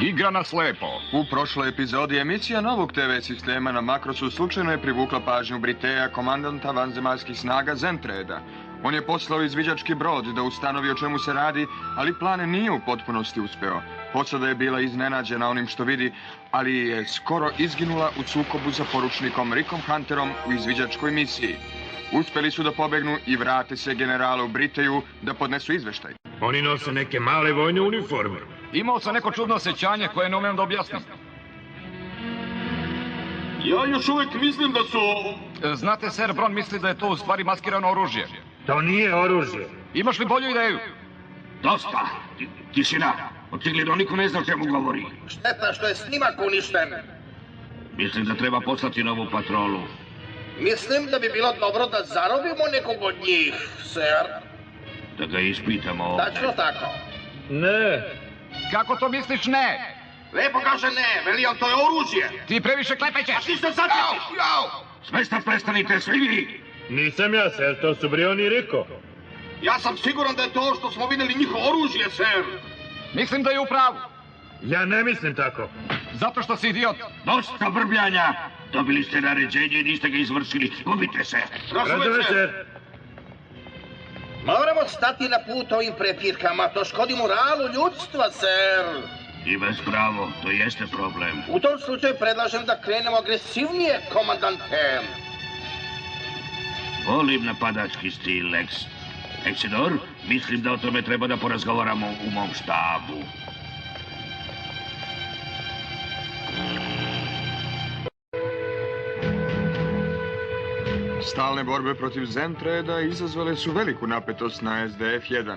Igra nas lepo. U prošloj epizodi emisija novog TV sistema na Makrosu slučajno je privukla pažnju Briteja, komandanta vanzemaljskih snaga Zentreda. On je poslao izviđački brod da ustanovi o čemu se radi, ali plan nije u potpunosti uspeo. Posada je bila iznenađena onim što vidi, ali je skoro izginula u sukobu sa poručnikom Rickom Hunterom u izviđačkoj misiji. Uspeli su da pobegnu i vrate se generalu Briteju da podnesu izveštaj. Oni nose neke male vojne uniforme. Imao sam neko čudno osjećanje koje ne umem da objasnim. Ja još uvijek mislim da su... Znate, Sir Bron misli da je to u stvari maskirano oružje. To nije oružje. Imaš li bolju ideju? Dosta! Tišina! Očigledno niko ne zna o čemu govori. Šteta što je snimak uništen. Mislim da treba poslati novu patrolu. Mislim da bi bilo dobro da zarobimo nekog od njih, sir. Da ga ispitamo ovdje. Tačno tako. Ne. Kako to misliš ne? Lepo kaže ne, veli on to je oružje. Ti previše klepećeš. A ti što sad ćeš? Smesta prestanite svi vi! Nisam ja, ser, to su Brion i Riko. Ja sam siguran da je to što smo vidjeli njihovo oružje, sir. Mislim da je u pravu. Ja ne mislim tako. Zato što si idiot. Dosta brbljanja! Dobili ste naređenje i niste ga izvršili. Gubite se! Razume, ser. Moramo stati na put ovim prepirkama, to škodi moralu ljudstva, sir. I bez pravo, to jeste problem. U tom slučaju predlažem da krenemo agresivnije, komandante. Volim napadački stil, Lex. Exidor, mislim da o tome treba da porazgovaramo u mom štabu. Stalne borbe protiv Zentreda izazvale su veliku napetost na SDF-1.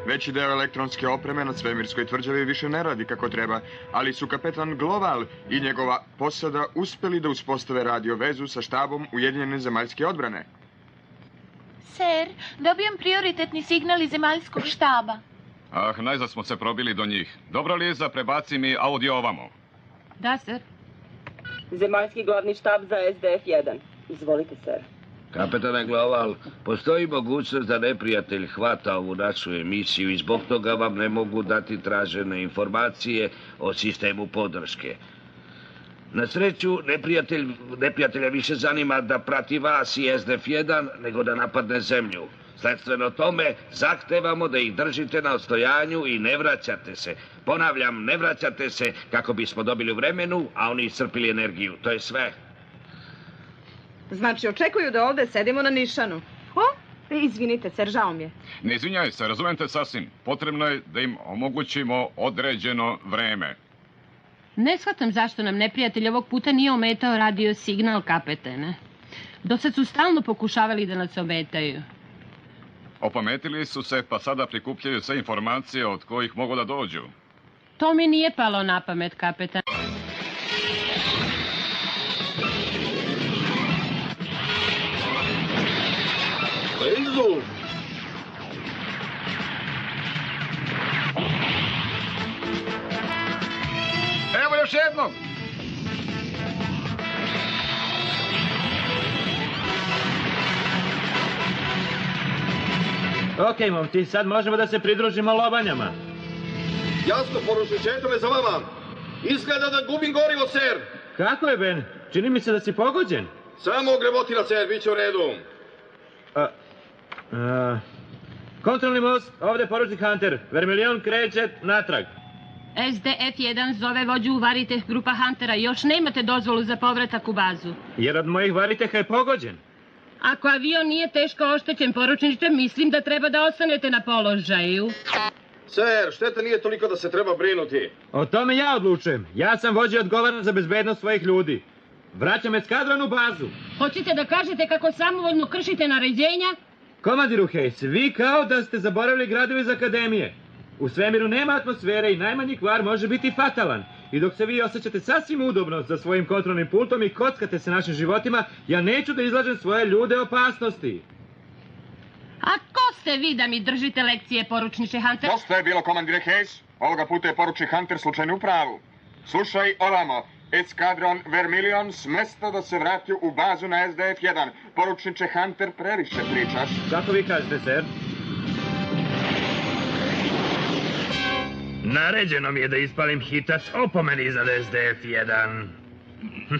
Veći deo elektronske opreme na svemirskoj tvrđavi više ne radi kako treba, ali su kapetan Gloval i njegova posada uspeli da uspostave radio vezu sa štabom Ujedinjene zemaljske odbrane. Sir, dobijam prioritetni signal iz zemaljskog štaba. Najzad smo se probili do njih. Dobro, Liza, prebaci mi audio ovamo. Da, sir. Zemaljski glavni štab za SDF-1. Izvolite, sir. Kapetane Gloval, postoji mogućnost da neprijatelj hvata ovu našu emisiju i zbog toga vam ne mogu dati tražene informacije o sistemu podrške. Na sreću, neprijatelja više zanima da prati vas i SDF-1 nego da napadne zemlju. Sledstveno tome, zahtevamo da ih držite na odstojanju i ne vraćate se. Ponavljam, ne vraćate se kako bismo dobili vremenu, a oni iscrpili energiju. To je sve. Znači, očekuju da ovdje sedimo na nišanu. Izvinite, sir, žao mi je. Ne izvinjaj se, razumijem te sasvim. Potrebno je da im omogućimo određeno vreme. Ne shvatam zašto nam neprijatelj ovog puta nije ometao radio signal, kapetene. Dosad su stalno pokušavali da nas ometaju. Opametili su se, pa sada prikupljaju sve informacije od kojih mogu da dođu. To mi nije palo na pamet, kapetan. Blizu! Evo još jednog! Ok, momci, sad možemo da se pridružimo lobanjama. Jasno, poručniče, eto me za vama. Izgleda da gubim gorivo, sir. Kako je, Ben? Čini mi se da si pogođen. Samo ogrevotina, sir, bit će u redu. Kontrolni most, ovdje poručnik Hunter. Vermilion kreće natrag. SDF-1 zove vođu Variteh grupa Huntera. Još nemate dozvolu za povratak u bazu. Jer od mojih Variteha je pogođen. Ako avion nije teško oštećen, poručniče, mislim da treba da ostanete na položaju. Sir, šteta nije toliko da se treba brinuti. O tome ja odlučujem. Ja sam vođa i odgovaran za bezbednost svojih ljudi. Vraćam eskadron u bazu. Hoćete da kažete kako samovoljno kršite naređenja? Komandiru Hayes, vi kao da ste zaboravili gradovi iz akademije. U svemiru nema atmosfere i najmanji kvar može biti fatalan. I dok se vi osjećate sasvim udobno za svojim kontrolnim pultom i kockate se našim životima, ja neću da izlažem svoje ljude opasnosti. A ko ste vi da mi držite lekcije, poručniče Hunter? Dosta je bilo, komandire Hayes. Ovoga puta je poručnik Hunter slučajno u pravu. Slušaj ovamo. Eskadron Vermilion smesta da se vrati u bazu na SDF-1. Poručniče Hunter, previše pričaš. Kako vi kažete, sir? Naređeno mi je da ispalim hitac opomeni za SDF-1.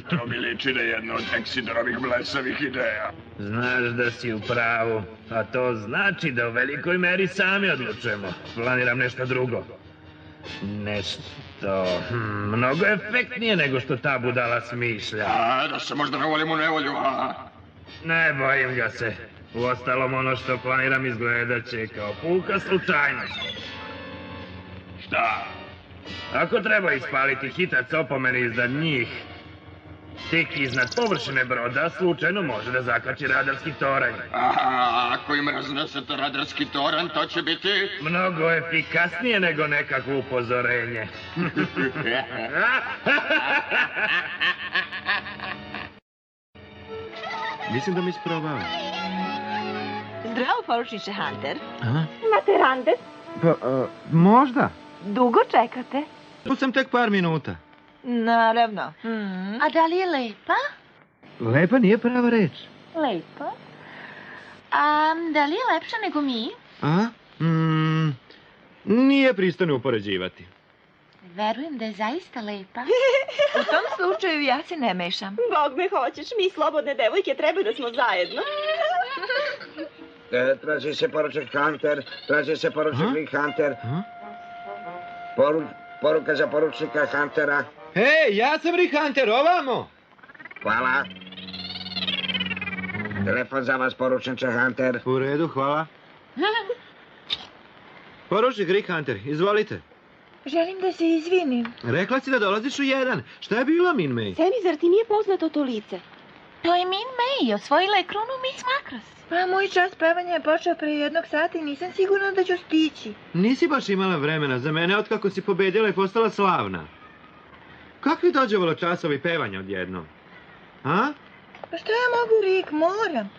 To mi liči na jedno od Exidorovih blesavih ideja. Znaš da si u pravu, a to znači da u velikoj meri sami odlučujemo. Planiram nešto drugo. Nešto mnogo efektnije nego što ta budala smišlja. Da se možda ne volim u nevolju, a? Ne bojim ga se. Uostalom, ono što planiram izgledat će kao puka slučajnost. Šta? Ako treba ispaliti hitac opomeni iznad njih, tik iznad površine broda slučajno može da zakači radarski toranj. Ako im raznesete radarski toranj, to će biti... Mnogo efikasnije nego nekakvo upozorenje. Mislim da mi isprobao. Zdravo, poručniče Hunter. Imate rande? Pa, možda. Dugo čekate? Tu sam tek par minuta. Naravno. A da li je lepa? Lepa nije prava reč. Lepa? A da li je lepša nego mi? Nije pristojno upoređivati. Verujem da je zaista lepa. U tom slučaju ja se ne mešam. Bog me hoćeš, mi slobodne devojke treba da smo zajedno. Traži se poručnik Hunter, traži se poručnik Rick Hunter. Poruka za poručnika Huntera. Hej, ja sam Rick Hunter, ovamo! Hvala. Telefon za vas, poručniče Hunter. U redu, hvala. Poručnik Rick Hunter, izvolite. Želim da se izvinim. Rekla si da dolaziš u 1. Šta je bilo, Min May? Semi, zar ti nije poznato to lice? To je Min May, osvojila je krunu Miss Macross. Pa moj čas pevanja je počeo pre 1 sata i nisam sigurna da ću stići. Nisi baš imala vremena za mene otkako si pobedila i postala slavna. Kakvi dođevalo časovi pevanja odjednom? A? Pa što ja mogu, Rick, moram.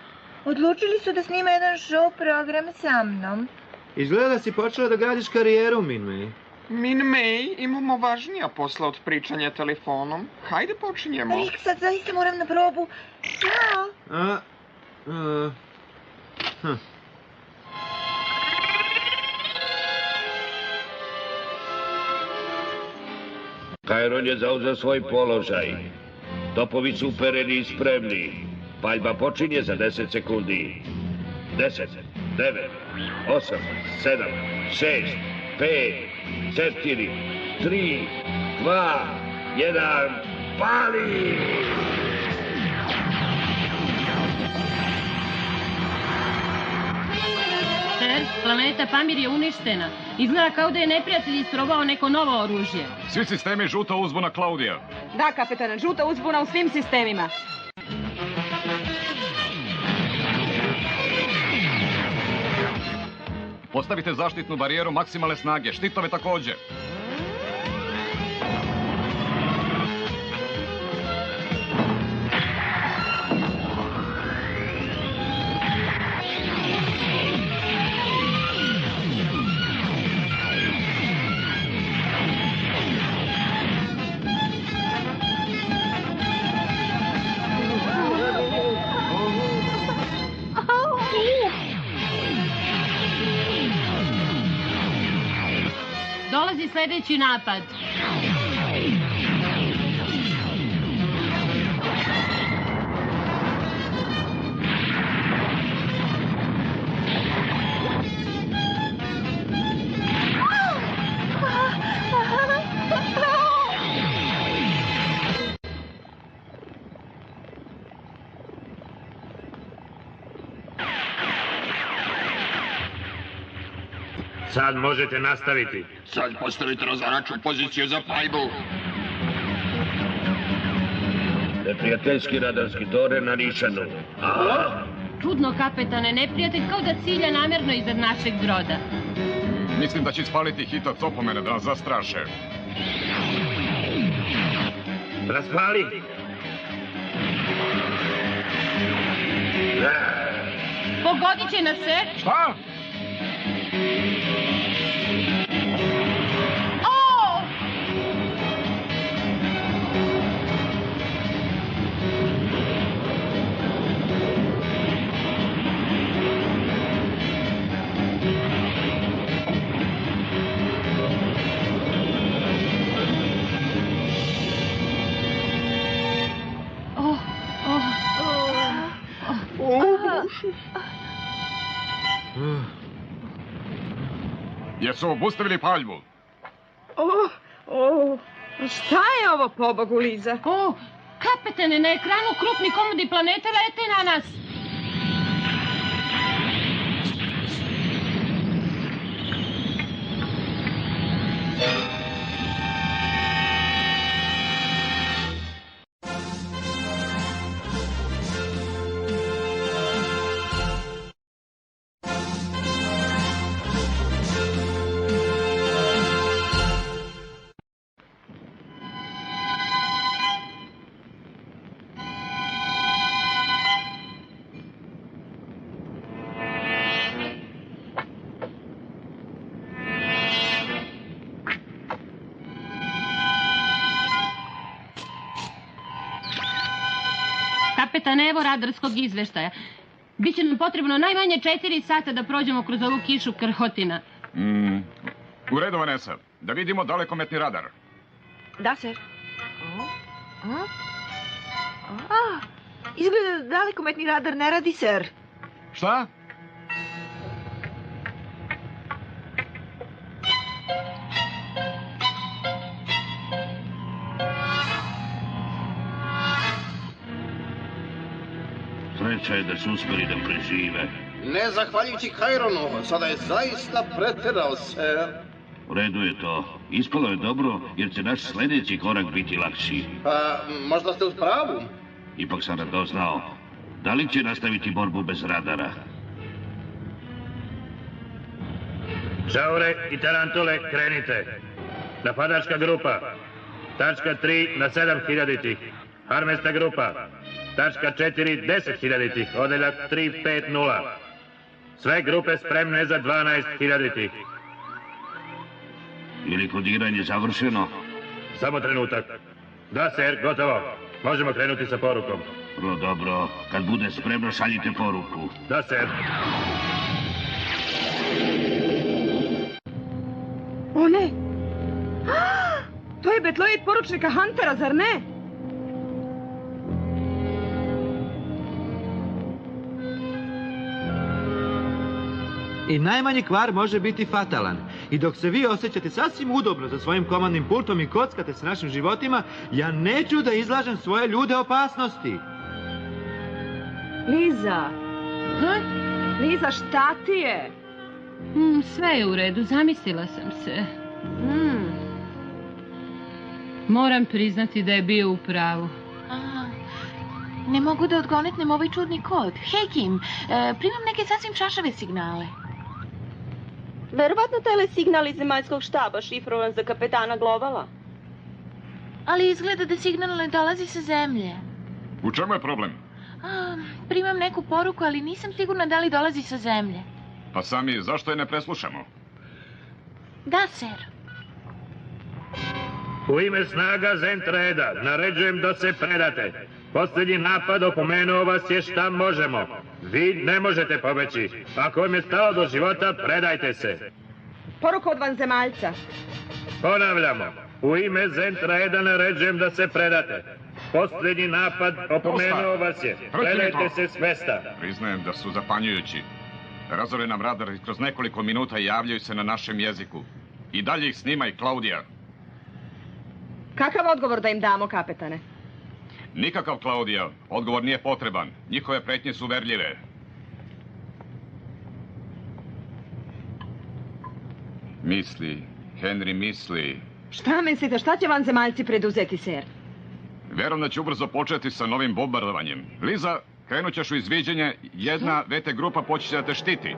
Odlučili su da snima jedan show program sa mnom. Izgleda da si počela da gradiš karijeru, Min May. Min May, imamo važnija posla od pričanja telefonom. Hajde počinjemo. Rick, sad zaista moram na probu. Ćao. Kajron je zauzeo svoj položaj. Topovi su upereni i spremni. Paljba počinje za 10 sekundi. 10, 9, 8, 7, 6, 5, 4, 3, 2, 1, pali! Sir, planeta Pamir je uništena. Izgleda kao da je neprijatelj isprobao neko novo oružje. Svi sistemi žuta uzbuna Klaudija. Da, kapetana, žuta uzbuna u svim sistemima. Postavite zaštitnu barijeru maksimalne snage, štitove takođe. Dolazi sledeći napad. Sad možete nastaviti. Sad postavite razaraču poziciju za paljbu. Neprijateljski radarski tore na nišanu. Čudno, kapetane, neprijatelj kao da cilja namerno iznad našeg broda. Mislim da će ispaliti hitac opomene da nas zastraše. Raspali! Pogodit će nas se. Šta? Jesu obustavili paljbu? Šta je ovo, pobogu, Liza? Kapetene, na ekranu krupni komodi planete lete na nas. Kapetane, evo radarskog izveštaja. Biće nam potrebno najmanje 4 sata da prođemo kroz ovu kišu krhotina. U redu, Vanessa. Da vidimo dalekometni radar. Da, ser. Izgleda da dalekometni radar ne radi, ser. Šta? Sreća je da su uspjeli da prežive. Ne zahvaljujući Kajronu, sada je zaista preterao, ser. U redu je to. Ispalo je dobro, jer će naš sljedeći korak biti lakši. Pa, možda ste uz pravu. Ipak sam radoznao. Da li će nastaviti borbu bez radara? Žaure i tarantule, krenite. Napadačka grupa. Tačka 3 na 7000. Armesta grupa. Tačka 4, 10.000, odeljak 350. Sve grupe spremne za 12.000. Je li kodiranje završeno? Samo trenutak. Da, ser, gotovo. Možemo krenuti sa porukom. Vrlo dobro. Kad bude spremno, šaljite poruku. Da, ser. O ne! To je betloid poručnika Huntera, zar ne? I najmanji kvar može biti fatalan. I dok se vi osjećate sasvim udobno za svojim komandnim pultom i kockate s našim životima, ja neću da izlažem svoje ljude opasnosti. Liza! Liza, šta ti je? Sve je u redu, zamislila sam se. Moram priznati da je bio u pravu. Ne mogu da odgonetnem ovaj čudni kod. Hej, Kim, primam neke sasvim šašave signale. Verovatno telesignal iz zemaljskog štaba šifrovan za kapetana Globala. Ali izgleda da signal ne dolazi sa zemlje. U čemu je problem? Primam neku poruku, ali nisam sigurna da li dolazi sa zemlje. Pa sami, zašto je ne preslušamo? Da, ser. U ime snaga Zentreda naređujem da se predate. Posljednji napad opomenuo vas je šta možemo. Vi ne možete pobeći. Ako vam je stalo do života, predajte se. Poruka od vanzemaljca. Ponavljamo. U ime Zentreda naređujem da se predate. Posljednji napad opomenuo vas je. Predajte se s mesta. Priznajem da su zapanjujući. Razore nam radar i kroz nekoliko minuta javljaju se na našem jeziku. I dalje ih snima i Klaudija. Kakav odgovor da im damo, kapetane? Nikakav, Klaudija. Odgovor nije potreban. Njihove pretnje su uverljive. Misli, Henry misli. Šta mislite, šta će vanzemaljci preduzeti, ser? Verujem da će ubrzo početi sa novim bombardovanjem. Liza, krenut ćeš u izviđenje, jedna VT grupa počeće da te štiti.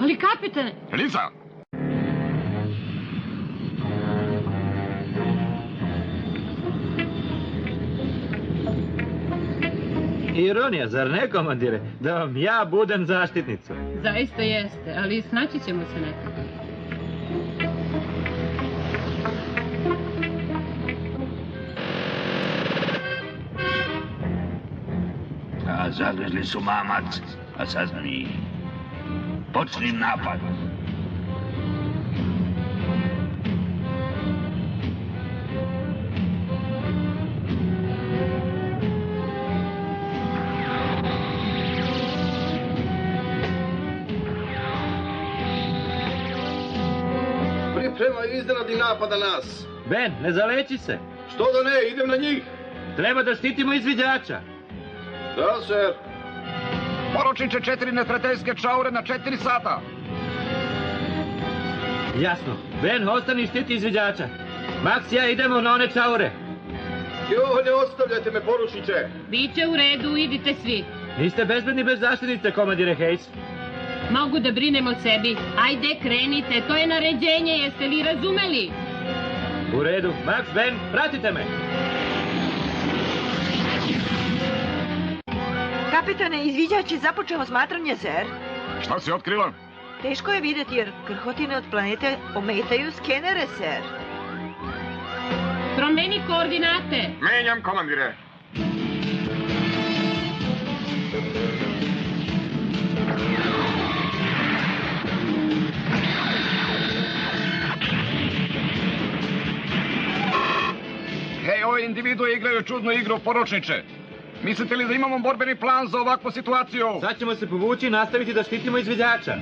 Ali kapitane... Liza! Ironija, zar ne, komandire? Da vam ja budem zaštitnica. Zaista jeste, ali snaći ćemo se nekako. Zagrizli su mamac, a sad mi. Počnim napad. nema iznenadnih napada nas. Ben, ne zaleći se. Što da ne, idem na njih. Treba da štitimo izviđača. Da, ser. Poručniče, 4 neprijateljske čaure na 4 sata. Jasno. Ben, ostani štiti izviđača. Max i ja idemo na one čaure. Jo, ne ostavljajte me, poručniče. Biće u redu, idite svi. Niste bezbedni bez zaštitnice, komandire Hayes. Mogu da brinem o sebi. Ajde, krenite, to je naređenje, jeste li razumeli? U redu. Max, Ben, pratite me. Kapitane, izviđač je započeo smatranje, ser. Šta si otkrila? Teško je videti jer krhotine od planete ometaju skenere, ser. Promeni koordinate. Menjam, komandire. Hej, ove individue igraju čudnu igru, poručniče. Mislite li da imamo borbeni plan za ovakvu situaciju? Sad ćemo se povući i nastaviti da štitimo izviđača.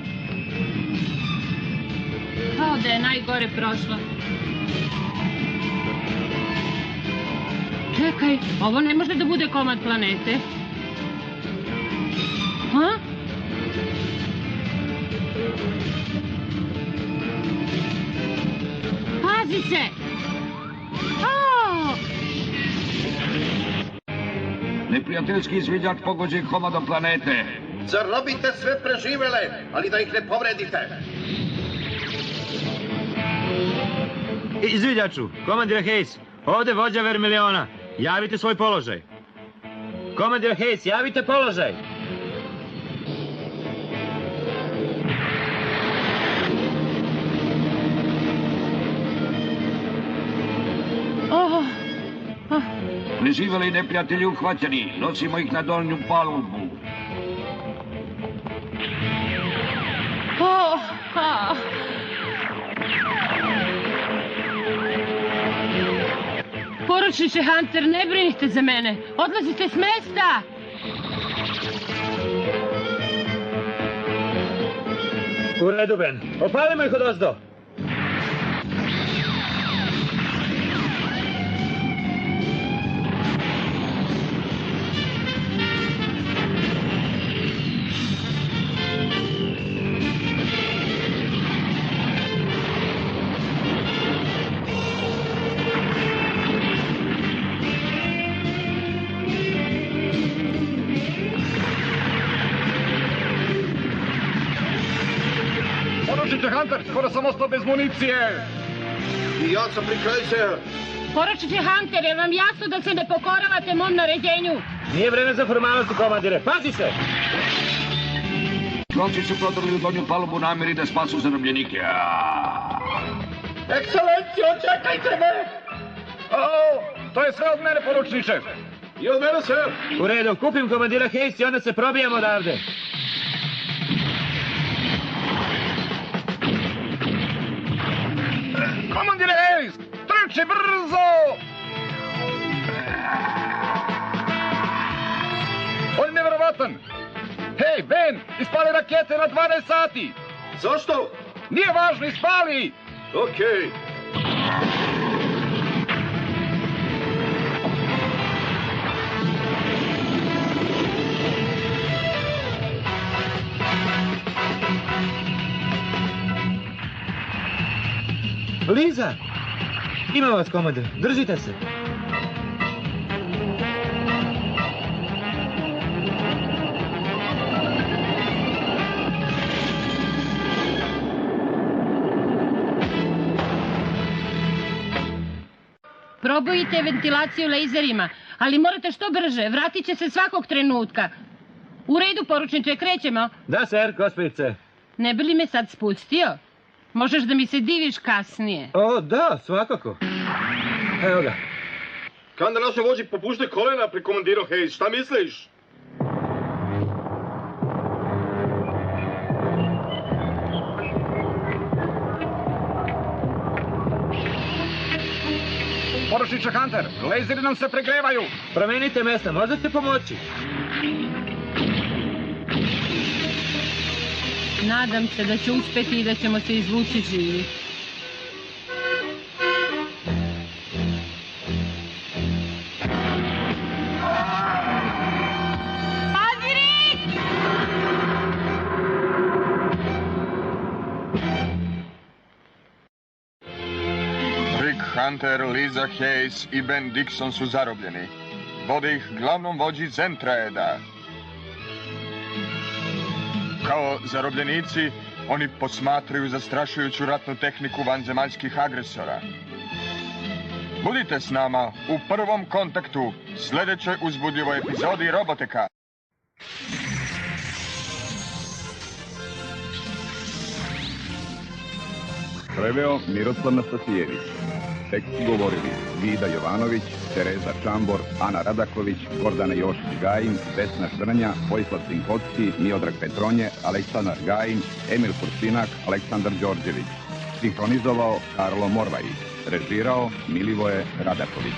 Kao da je najgore prošlo. Čekaj, ovo ne može da bude komad planete. Ha? Pazi se! Neprijateljski izviđač pogođen komadom planete. Zarobite sve preživele, ali da ih ne povredite. Izviđaču, komandire Hayes, ovde vođa Vermiliona. Javite svoj položaj. Komandire Hayes, javite položaj. Preživeli neprijatelji uhvaćeni. Nosimo ih na donju palubu. Poručniče Hunter, ne brinite za mene. Odlazite s mesta. U redu, Ben. Opalimo ih odozdo. Poručniče Hunter, skoro sam ostao bez municije. I ja sam pri kraju, ser. Poručniče Hunter, je vam jasno da se ne pokoravate mom naređenju? Nije vreme za formalnosti, komandire. Pazi se! Kroci su prodrli u donju palubu nameri da spasu zarobljenike. Ekscelencijo, čekajte me! To je sve od mene, poručniče. I od mene, ser. U redu, kupim komandira Hayes i onda se probijamo odavde. Komandire Hayes, trči brzo! On je nevjerovatan. Hej, Ben, ispali rakete na 12 sati. Zašto? Nije važno, ispali! Okej. Liza! Ima vas, komandire. Držite se. Probujte ventilaciju lejzerima, ali morate što brže, vratit će se svakog trenutka. U redu, poručniče, krećemo. Da, ser, gospedice. Ne bi li me sad spustio? Možeš da mi se diviš kasnije. O, da, svakako. Evo ga. Kanda našoj vođi popušte kolena pri komandiru Hayes, šta misliš? Poručniče Hunter, lejzeri nam se pregrevaju. Promenite mesta, možete pomoći. Nadam se da će uspeti i da ćemo se izvući živi. Hunter, Liza Hayes i Ben Dixon su zarobljeni. Vode ih glavnom vođi Zentraeda. Kao zarobljenici, oni posmatraju zastrašujuću ratnu tehniku vanzemaljskih agresora. Budite s nama u prvom kontaktu, sljedećoj uzbudljivoj epizodi Roboteka. Preveo Miroslav Nastasijević. Tekst govorili Vida Jovanović, Tereza Čambor, Ana Radaković, Gordana Jošić-Gajin, Vesna Štrnja, Vojislav Sinkovski, Miodrag Petronje, Aleksandar Gajin, Emil Kursinak, Aleksandar Đorđević. Sinhronizovao Karlo Morvajić. Režirao Milivoje Radaković.